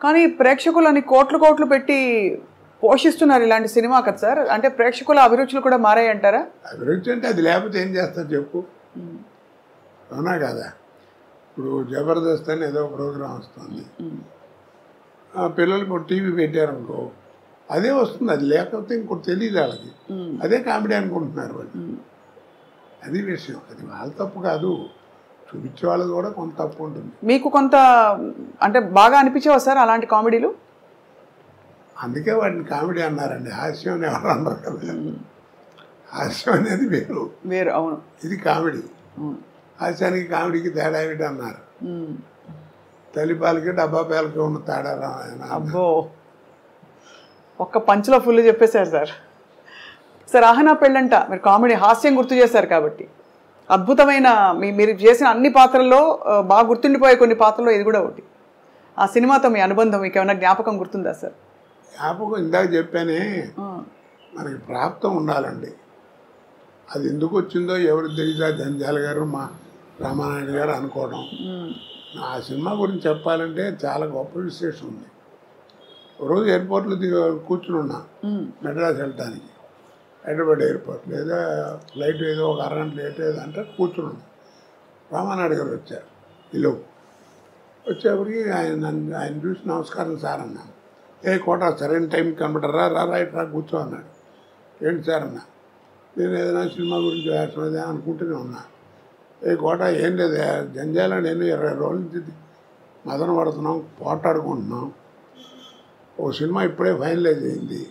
కానీ ప్రేక్షకులని కోట్లు కోట్లు పెట్టి పోషిస్తున్నారు ఇలాంటి సినిమా కదా సార్. అంటే ప్రేక్షకుల అభిరుచులు కూడా మారాయి అంటారా? అభిరుచి అంటే అది లేకపోతే ఏం చేస్తారు చెప్పు, అవునా కదా. ఇప్పుడు జబర్దస్త్ అని ఏదో ప్రోగ్రాం వస్తుంది, పిల్లలకు టీవీ పెట్టారనుకో అదే వస్తుంది, అది లేకపోతే ఇంకోటి తెలియదు వాళ్ళకి, అదే కామెడీ అనుకుంటున్నారు వాళ్ళు. అది విషయం, అది వాళ్ళ తప్పు కాదు, చూపించే వాళ్ళది కూడా కొంత తప్పు ఉంటుంది. మీకు కొంత అంటే బాగా అనిపించేవా సార్ అలాంటి కామెడీలు? అందుకే వాటిని కామెడీ అన్నారండి, హాస్యం అని ఎవరు అన్నారు కదా. హాస్యం అనేది వేరు వేరు, అవును, ఇది కామెడీ. హాస్యానికి కామెడీకి తేడా ఏమిటి అన్నారు. తల్లిపాలకి డబ్బా పాలకి ఉన్న తేడా అబ్బో, ఒక్క పంచులో ఫుల్ చెప్పేశారు సార్. సార్ ఆహనా పెళ్ళంట మీరు కామెడీ హాస్యం గుర్తు చేశారు కాబట్టి అద్భుతమైన మీరు చేసిన అన్ని పాత్రల్లో బాగా గుర్తుండిపోయే కొన్ని పాత్రల్లో ఇది కూడా ఒకటి. ఆ సినిమాతో మీ అనుబంధం మీకు ఏమైనా జ్ఞాపకం గుర్తుందా సార్? జ్ఞాపకం ఇందాక చెప్పానే, మనకి ప్రాప్తం ఉండాలండి. అది ఎందుకు వచ్చిందో ఎవరికి తెలియదా, జంజాల గారు మా రామానాయుడు గారు అనుకోవడం. ఆ సినిమా గురించి చెప్పాలంటే చాలా గొప్ప విశేషం ఉంది. రోజు ఎయిర్పోర్ట్లో కూర్చుని ఉన్నా మెడ్రాస్ వెళ్ళటానికి, హైదరాబాద్ ఎయిర్పోర్ట్లో ఏదో ఫ్లైట్ ఏదో ఒక అరగంట లేట్ ఏదో అంటే కూర్చుని ఉన్నా. రామానాయుడు గారు వచ్చారు, ఇల్లు వచ్చేప్పటికి ఆయన చూసి నమస్కారం సార్ అన్నాను. ఏ కోట సరైన టైంకి కనబడరా, రైట్ రా కూర్చో అన్నాడు. ఏంటి సార్ అన్నా, నేను ఏదైనా సినిమా గురించి వేసే అనుకుంటూనే ఉన్నా. ఏ కోట ఏం లేదు, జంజాల నేను 20 రోజుల నుంచి మదన పడుతున్నాం, పోటాడుకుంటున్నాం. ఓ సినిమా ఇప్పుడే ఫైనలైజ్ అయింది,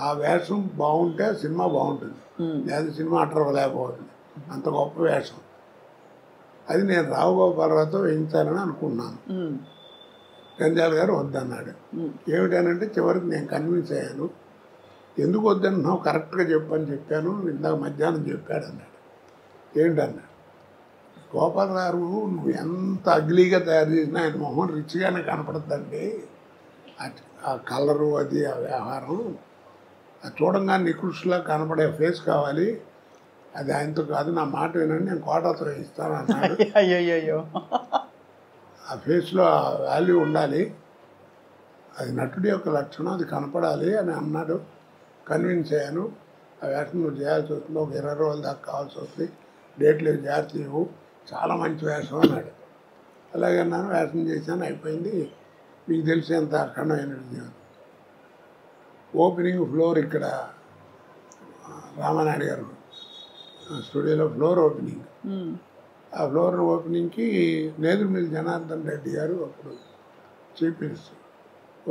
ఆ వేషం బాగుంటే సినిమా బాగుంటుంది, లేదా సినిమా అట్టరవలేకపోతుంది, అంత గొప్ప వేషం. అది నేను రావు గోపాలరావుతో వేయించాలని అనుకున్నాను. జంజాల గారు వద్దన్నాడు. ఏమిటనంటే చివరికి నేను కన్విన్స్ అయ్యాను. ఎందుకు వద్దన్నావు, కరెక్ట్గా చెప్పని చెప్పాను, ఇందాక మధ్యాహ్నం చెప్పాడు అన్నాడు. ఏంటన్నాడు, గోపాలరావు నువ్వు ఎంత అగ్లీగా తయారు చేసినా ఆయన మొహం రిచ్గానే కనపడుతుందండి, ఆ కలరు అది ఆ వ్యవహారం, అది చూడంగానే నికృష్లా కనపడే ఫేస్ కావాలి, అది ఆయనతో కాదు, నా మాట వినండి, నేను కోటతో ఇస్తాను అన్నాడు. అయ్యో, ఆ ఫేస్లో ఆ వాల్యూ ఉండాలి, అది నటుడి యొక్క లక్షణం, అది కనపడాలి అని అన్నాడు. కన్విన్స్ అయ్యాను. ఆ వేషం నువ్వు చేయాల్సి వస్తుంది, ఒక 20 రోజుల దాకా కావాల్సి వస్తుంది, డేట్లు జాగ్రత్త ఇవ్వు, చాలా మంచి వేషం అన్నాడు. అలాగే అన్నాను, వేషం చేశాను, అయిపోయింది. మీకు తెలిసేంత అఖండమైన విజయం. ఓపెనింగ్ ఫ్లోర్ ఇక్కడ రామానాయుడు గారు స్టూడియోలో ఫ్లోర్ ఓపెనింగ్. ఆ ఫ్లోర్ ఓపెనింగ్కి నేదురుమిల్లి జనార్దన్ రెడ్డి గారు అప్పుడు చీఫ్ మినిస్టర్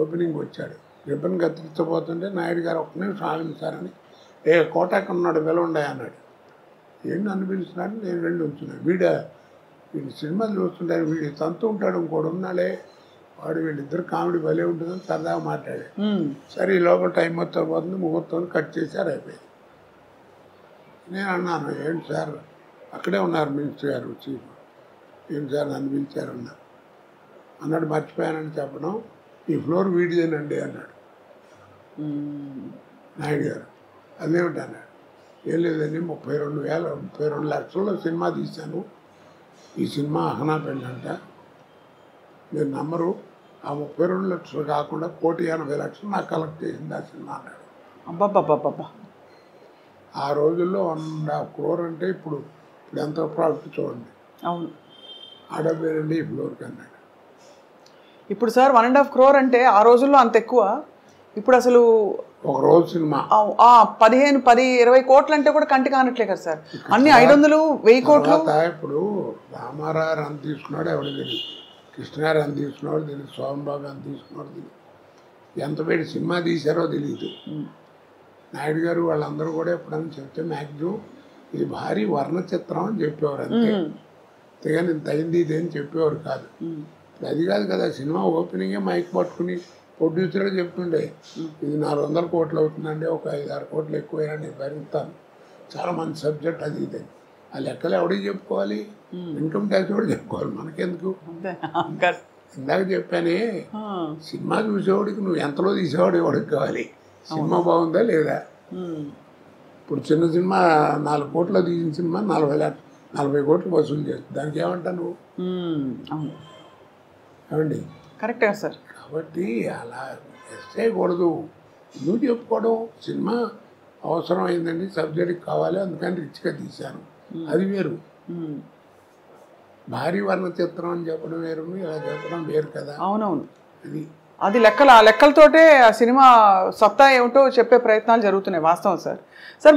ఓపెనింగ్ వచ్చాడు. రిబ్బన్ కత్తిరించబోతుంటే నాయుడు గారు ఒక్క నిమిషం ఆగించారని, ఏ కోటాకు ఉన్నాడు పిలవండి అన్నాడు. ఏంటి నన్ను పిలుస్తున్నాడు, నేను వెళ్ళి ఉంచున్నాను. వీడు సినిమాలు చూస్తుంటాడు, వీడు తంతు ఉంటాడు, ఇంకోటి ఉన్నాడే వాడు, వీళ్ళిద్దరు కామెడీ భలే ఉంటుందని సరదాగా మాట్లాడాడు. సరే ఈ లోపల టైం మొత్తం పోతుంది, ముహూర్తం కట్ చేశారు, అయిపోయింది. నేను అన్నాను, ఏంటి సార్ అక్కడే ఉన్నారు మినిస్టర్ గారు చీఫ్, ఏంటి సార్ నన్ను పిలిచారన్నా అన్నాడు. మర్చిపోయానని చెప్పడం, ఈ ఫ్లోర్ వీడిదేనండి అన్నాడు నాయుడు గారు. అదేమిటి అన్నాడు. ఏం లేదండి, 32 లక్షల్లో సినిమా తీశాను, ఈ సినిమా అహనా పెళ్ళంట, మీరు నమ్మరు, ఆ 32 లక్షలు కాకుండా 1,80,00,000 నాకు కలెక్ట్ చేసింది ఆ సినిమా అన్నాడు. అబ్బాబ్బాబ్బా, ఆ రోజుల్లో 1.5 crore అంటే ఇప్పుడు ఎంత ప్రాఫిట్ చూడండి. అవును, ఆడపేరండి ఈ ఫ్లోర్కి అన్నాడు. ఇప్పుడు సార్ 1.5 crore అంటే ఆ రోజుల్లో అంత ఎక్కువ. ఇప్పుడు అసలు ఒక రోజు సినిమా 15-20 కోట్లు అంటే కూడా కంటి కానట్లే కదా సార్. అన్ని 500-1000 కోట్లు. ఇప్పుడు రామారావు అంత తీసుకున్నాడు ఎవరికి తెలియదు, కృష్ణగారు అంత తీసుకున్నాడు తెలియదు, సోమబాబు అంత తీసుకున్నాడు తెలియదు, ఎంత పెట్టి సినిమా తీశారో తెలియదు. నాయుడు గారు వాళ్ళందరూ కూడా ఎప్పుడైనా చెప్తే మ్యాక్సిమం ఇది భారీ వర్ణ చిత్రం అని చెప్పేవారు, అంతే. అంతేగాని ఇంత అయింది ఇది అని చెప్పేవారు కాదు. అది కాదు కదా, సినిమా ఓపెనింగే మైక్ పట్టుకుని ప్రొడ్యూసర్గా చెప్తుండే, ఇది 400 కోట్లు అవుతుందండి, ఒక 5-6 కోట్లు ఎక్కువైనా నేను భరిస్తాను, చాలా మంచి సబ్జెక్ట్ అది ఇది. ఆ లెక్కలు ఎవడికి చెప్పుకోవాలి, ఇన్కమ్ ట్యాక్స్ కూడా చెప్పుకోవాలి, మనకెందుకు. ఇందాక చెప్పానే, సినిమా చూసేవాడికి నువ్వు ఎంతలో తీసేవాడు ఎవడికి కావాలి, సినిమా బాగుందా లేదా. ఇప్పుడు చిన్న సినిమా 4 కోట్లు తీసిన సినిమా 40 కోట్లు వసూలు చేస్తుంది, దానికి ఏమంటా నువ్వు, ఏమండి? కరెక్టే సార్. కాబట్టి అలా ఎస్ చేయకూడదు. ఎందుకు చెప్పుకోవడం, సినిమా అవసరం అయిందండి, సబ్జెక్ట్ కావాలి అందుకని రిచ్గా తీశాను, అది వేరు. భారీ వర్ణ చిత్రం అని చెప్పడం వేరు, ఇలా చెప్పడం వేరు కదా. అవునవును, అది అది లెక్కలు, ఆ లెక్కలతోటే ఆ సినిమా సత్తా ఏమిటో చెప్పే ప్రయత్నాలు జరుగుతున్నాయి, వాస్తవం సార్. సార్